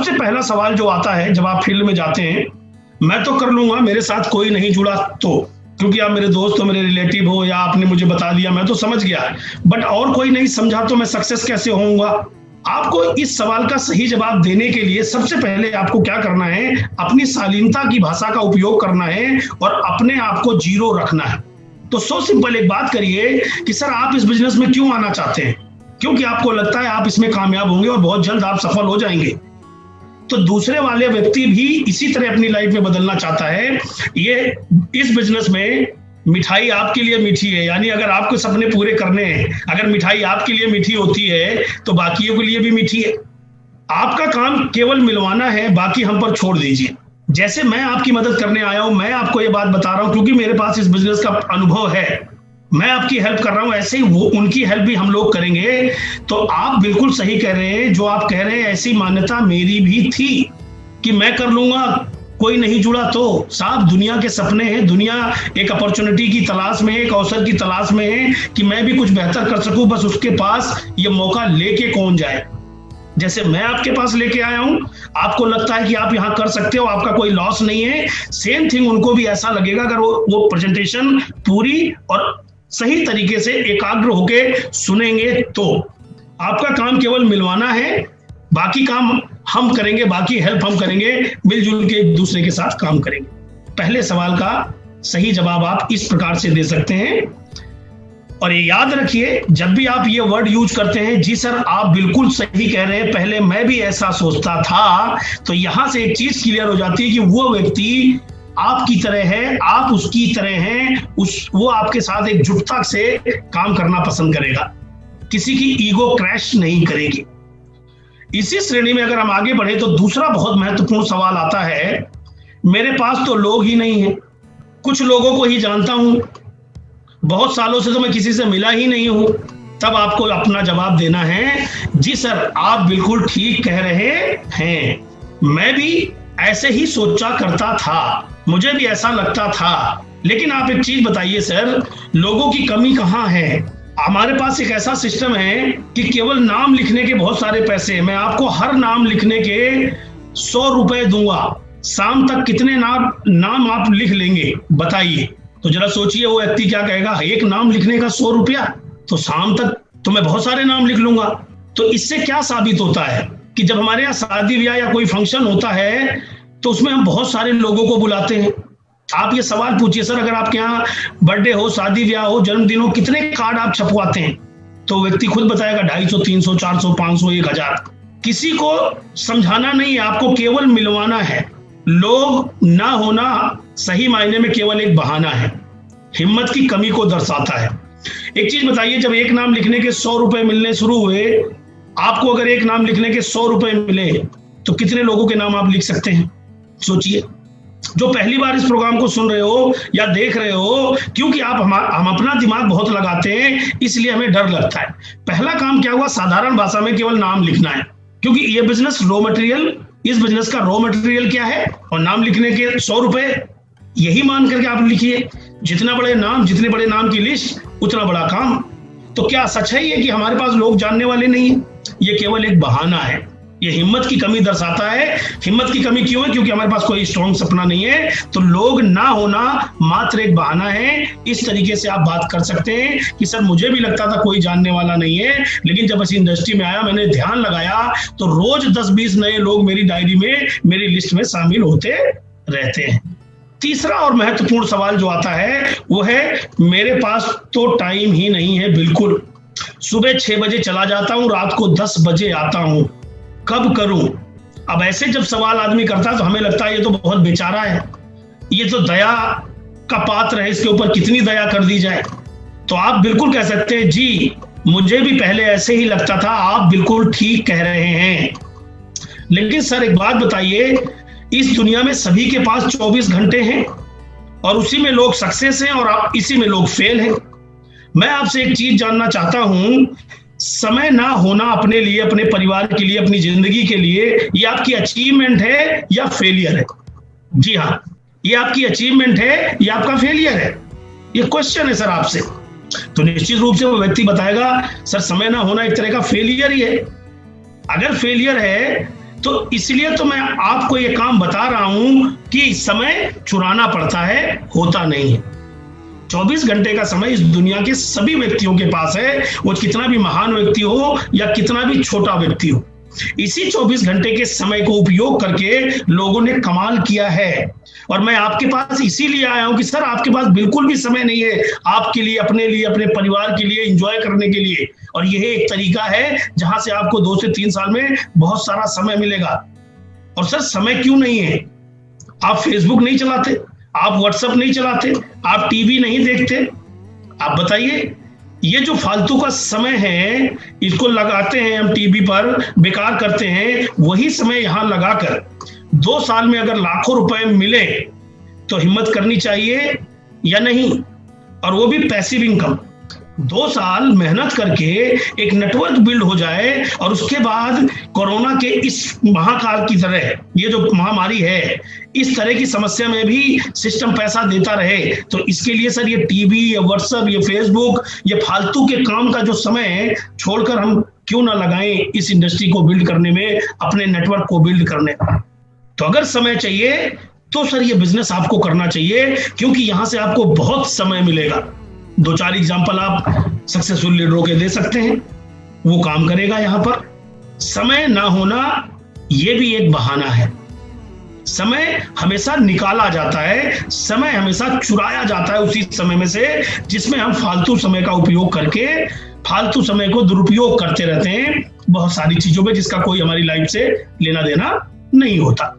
सबसे पहला सवाल जो आता है जब आप फील्ड में जाते हैं, मैं तो कर लूंगा, मेरे साथ कोई नहीं जुड़ा तो, क्योंकि आप मेरे दोस्त हो, मेरे रिलेटिव हो, या आपने मुझे बता दिया मैं तो समझ गया, बट और कोई नहीं समझा तो मैं सक्सेस कैसे होऊंगा? आपको इस सवाल का सही जवाब देने के लिए सबसे पहले आपको क्या करना है, अपनी शालीनता की भाषा का उपयोग करना है और अपने आप को जीरो रखना है। तो सो सिंपल एक बात करिए कि सर आप इस बिजनेस में क्यों आना चाहते हैं? क्योंकि आपको लगता है आप इसमें कामयाब होंगे और बहुत जल्द आप सफल हो जाएंगे। तो दूसरे वाले व्यक्ति भी इसी तरह अपनी लाइफ में बदलना चाहता है। ये इस बिजनेस में मिठाई आपके लिए मीठी है, यानी अगर आपको सपने पूरे करने हैं, अगर मिठाई आपके लिए मीठी होती है तो बाकियों के लिए भी मीठी है। आपका काम केवल मिलवाना है, बाकी हम पर छोड़ दीजिए। जैसे मैं आपकी मदद करने आया हूं, मैं आपको ये बात बता रहा हूं क्योंकि मेरे पास इस बिजनेस का अनुभव है, मैं आपकी हेल्प कर रहा हूं, ऐसे ही वो उनकी हेल्प भी हम लोग करेंगे। तो आप बिल्कुल सही कह रहे हैं, जो आप कह रहे हैं ऐसी मान्यता मेरी भी थी कि मैं कर लूंगा, कोई नहीं जुड़ा तो। साहब दुनिया के सपने हैं, दुनिया एक अपॉर्चुनिटी की तलाश में है, एक अवसर की तलाश में है कि मैं भी कुछ बेहतर कर सकूं, बस उसके पास ये मौका लेके कौन जाए। जैसे मैं आपके पास लेके आया हूं, आपको लगता है कि आप यहां कर सकते हो, आपका कोई लॉस नहीं है, सेम थिंग उनको भी ऐसा लगेगा अगर वो प्रेजेंटेशन पूरी और सही तरीके से एकाग्र होके सुनेंगे तो। आपका काम केवल मिलवाना है, बाकी काम हम करेंगे, बाकी हेल्प हम करेंगे, मिलजुल के एक दूसरे के साथ काम करेंगे। पहले सवाल का सही जवाब आप इस प्रकार से दे सकते हैं। और ये याद रखिए, जब भी आप ये वर्ड यूज करते हैं, जी सर आप बिल्कुल सही कह रहे हैं, पहले मैं भी ऐसा सोचता था, तो यहां से एक चीज क्लियर हो जाती है कि वो व्यक्ति आपकी तरह है, आप उसकी तरह हैं, वो आपके साथ एकजुटता से काम करना पसंद करेगा, किसी की ईगो क्रैश नहीं करेगी। इसी श्रेणी में अगर हम आगे बढ़े तो दूसरा बहुत महत्वपूर्ण सवाल आता है, मेरे पास तो लोग ही नहीं है, कुछ लोगों को ही जानता हूं, बहुत सालों से तो मैं किसी से मिला ही नहीं हूं। तब आपको अपना जवाब देना है, जी सर आप बिल्कुल ठीक कह रहे हैं, मैं भी ऐसे ही सोचा करता था, मुझे भी ऐसा लगता था, लेकिन आप एक चीज बताइए सर, लोगों की कमी कहाँ है? हमारे पास एक ऐसा सिस्टम है कि केवल नाम लिखने के बहुत सारे पैसे, मैं आपको हर नाम लिखने के 100 रुपए दूंगा, शाम तक कितने नाम आप लिख लेंगे बताइए? तो जरा सोचिए वो व्यक्ति क्या कहेगा, एक नाम लिखने का 100 रुपया, तो शाम तक तो मैं बहुत सारे नाम लिख लूंगा। तो इससे क्या साबित होता है कि जब हमारे यहाँ शादी ब्याह या कोई फंक्शन होता है तो उसमें हम बहुत सारे लोगों को बुलाते हैं। आप ये सवाल पूछिए सर, अगर आपके यहाँ बर्थडे हो, शादी ब्याह हो, जन्मदिन हो, कितने कार्ड आप छपवाते हैं? तो व्यक्ति खुद बताएगा 250, 300, 400, 500, 1000। किसी को समझाना नहीं है, आपको केवल मिलवाना है। लोग ना होना सही मायने में केवल एक बहाना है, हिम्मत की कमी को दर्शाता है। एक चीज बताइए, जब एक नाम लिखने के 100 रुपए मिलने शुरू हुए, आपको अगर एक नाम लिखने के 100 रुपए मिले तो कितने लोगों के नाम आप लिख सकते हैं? सोचिए। जो पहली बार इस प्रोग्राम को सुन रहे हो या देख रहे हो, क्योंकि हम अपना दिमाग बहुत लगाते हैं इसलिए हमें डर लगता है। पहला काम क्या हुआ, साधारण भाषा में केवल नाम लिखना है, क्योंकि ये बिजनेस रॉ मटेरियल, इस बिजनेस का रॉ मटेरियल क्या है, और नाम लिखने के 100 रुपए, यही मान करके आप लिखिए। जितने बड़े नाम की लिस्ट उतना बड़ा काम। तो क्या सच है ये कि हमारे पास लोग जानने वाले नहीं है? ये केवल एक बहाना है, ये हिम्मत की कमी दर्शाता है। हिम्मत की कमी क्यों है? क्योंकि हमारे पास कोई स्ट्रॉन्ग सपना नहीं है। तो लोग ना होना मात्र एक बहाना है। इस तरीके से आप बात कर सकते हैं कि सर मुझे भी लगता था कोई जानने वाला नहीं है, लेकिन जब इस इंडस्ट्री में आया, मैंने ध्यान लगाया तो रोज 10-20 नए लोग मेरी डायरी में, मेरी लिस्ट में शामिल होते रहते हैं। तीसरा और महत्वपूर्ण सवाल जो आता है वो है, मेरे पास तो टाइम ही नहीं है बिल्कुल। सुबह 6 बजे चला जाता हूं, रात को 10 बजे आता हूं, कब करूं? अब ऐसे जब सवाल आदमी करता है तो हमें लगता है ये तो बहुत बेचारा है, ये तो दया का पात्र है, इसके ऊपर कितनी दया कर दी जाए। तो आप बिल्कुल कह सकते हैं, जी मुझे भी पहले ऐसे ही लगता था, आप बिल्कुल ठीक कह रहे हैं। लेकिन सर एक बात बताइए, इस दुनिया में सभी के पास 24 घंटे हैं और उसी में लोग सक्सेस हैं और इसी में लोग फेल हैं। मैं आपसे एक चीज जानना चाहता हूं, समय ना होना अपने लिए, अपने परिवार के लिए, अपनी जिंदगी के लिए, ये आपकी अचीवमेंट है या फेलियर है? जी हाँ, ये आपकी अचीवमेंट है या आपका फेलियर है? ये क्वेश्चन है सर आपसे। तो निश्चित रूप से वो व्यक्ति बताएगा, सर समय ना होना एक तरह का फेलियर ही है। अगर फेलियर है तो इसलिए तो मैं आपको ये काम बता रहा हूं कि समय चुराना पड़ता है, होता नहीं है। 24 घंटे का समय इस दुनिया के सभी व्यक्तियों के पास है, वो कितना भी महान व्यक्ति हो या कितना भी छोटा व्यक्ति हो। इसी 24 घंटे के समय को उपयोग करके लोगों ने कमाल किया है। और मैं आपके पास इसीलिए आया हूं कि सर आपके पास बिल्कुल भी समय नहीं है आपके लिए, अपने परिवार के लिए, एंजॉय करने के लिए। और यह एक तरीका है जहां से आपको 2 से 3 साल में बहुत सारा समय मिलेगा। और सर समय क्यों नहीं है? आप फेसबुक नहीं चलाते, आप व्हाट्सएप नहीं चलाते, आप टीवी नहीं देखते, आप बताइए। ये जो फालतू का समय है, इसको लगाते हैं हम टीवी पर, बेकार करते हैं। वही समय यहां लगाकर 2 साल में अगर लाखों रुपए मिले तो हिम्मत करनी चाहिए या नहीं? और वो भी पैसिव इनकम। 2 साल मेहनत करके एक नेटवर्क बिल्ड हो जाए और उसके बाद कोरोना के इस महाकाल की तरह, ये जो महामारी है, इस तरह की समस्या में भी सिस्टम पैसा देता रहे, तो इसके लिए सर ये टीवी, ये व्हाट्सएप, ये फेसबुक, ये फालतू के काम का जो समय है छोड़कर हम क्यों ना लगाएं इस इंडस्ट्री को बिल्ड करने में, अपने नेटवर्क को बिल्ड करने में। तो अगर समय चाहिए तो सर ये बिजनेस आपको करना चाहिए, क्योंकि यहां से आपको बहुत समय मिलेगा। 2-4 एग्जाम्पल आप सक्सेसफुल लीडरों के दे सकते हैं, वो काम करेगा। यहां पर समय ना होना ये भी एक बहाना है। समय हमेशा निकाला जाता है, समय हमेशा चुराया जाता है उसी समय में से जिसमें हम फालतू समय का उपयोग करके फालतू समय को दुरुपयोग करते रहते हैं बहुत सारी चीजों में, जिसका कोई हमारी लाइफ से लेना देना नहीं होता।